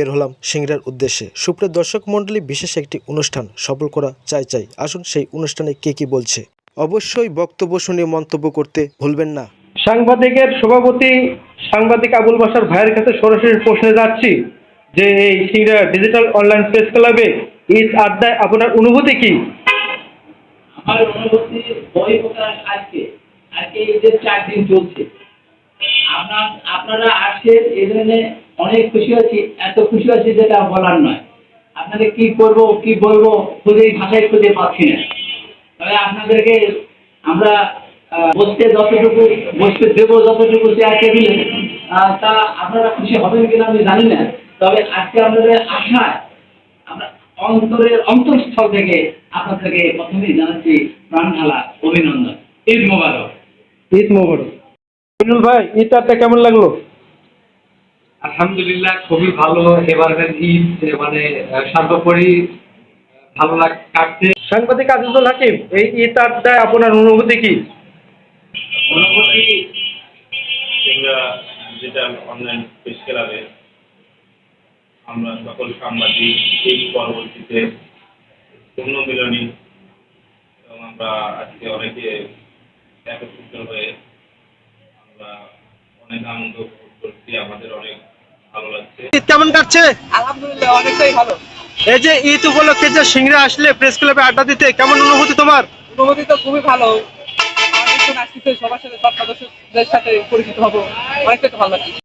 বের হলাম সিংড়ার উদ্দেশ্যে। সুপ্রিয় দর্শক মণ্ডলী, বিশেষ একটি অনুষ্ঠান সফল করা চাই। আসুন সেই অনুষ্ঠানে কে কি বলছে অবশ্যই বক্তব্য শুনে মন্তব্য করতে ভুলবেন না। সাংবাদিকের সভাপতি সাংবাদিক আবুল বাশার ভাইয়ের কাছে সরাসরি প্রশ্নে যাচ্ছি যে এই সিংড়া ডিজিটাল অনলাইন প্রেস ক্লাবে ঈদ আড্ডায় আপনার অনুভূতি কি? আমার অনুভূতি বই প্রকাশ আজকে ঈদের 4 দিন চলছে। আপনারা আসছেন এই জন্য অনেক খুশি আছি, এত খুশি আছি যেটা বলার নয়। আপনাদের কি করব কি বলবো ভাষায় খুঁজে পাচ্ছি না। তবে আপনাদেরকে আমরা বসতে দেবো যতটুকু চেয়ার টেবিলে, তা আপনারা খুশি হবেন কিনা আমি জানি না। তবে আজকে আপনাদের আশায় আমরা অন্তরস্থল থেকে আপনাদেরকে প্রথমেই জানাচ্ছি প্রাণ ঢালা অভিনন্দন। ঈদ মোবারক। ঈদ মোবারক। মিনুল ভাই, ঈদ আড্ডা কেমন লাগলো? আলহামদুলিল্লাহ, খুবই ভালো। এবারের ঈদ মানে সর্বোপরি ভালো কাটছে। সাংবাদিক আজিজুল হাকিম, এই ঈদ আড্ডায় আপনার অনুভূতি কি? অনুভূতি সিংড়া ডিজিটাল অনলাইন প্রেস ক্লাবে আমরা সকল সাংবাদিক এই পরবর্তীতে পুনর্মিলনী এবং আমরা আজকে অনেকে একত্রিত হয়ে আমরা অনেক আনন্দ উপভোগ করছি। আমাদের অনেক ভালো লাগছে। ঈদ কেমন কাটছে? আলহামদুলিল্লাহ, অনেকটাই ভালো। এই যে ঈদ উপলক্ষে যে সিংড়া আসলে প্রেস ক্লাবে আড্ডা দিতে, কেমন অনুভূতি তোমার? অনুভূতি তো খুবই ভালো। অনেকজন আসছে, সবার সাথে, সব সদস্যদের সাথে পরিচিত হবো, অনেকটাই ভালো লাগছে।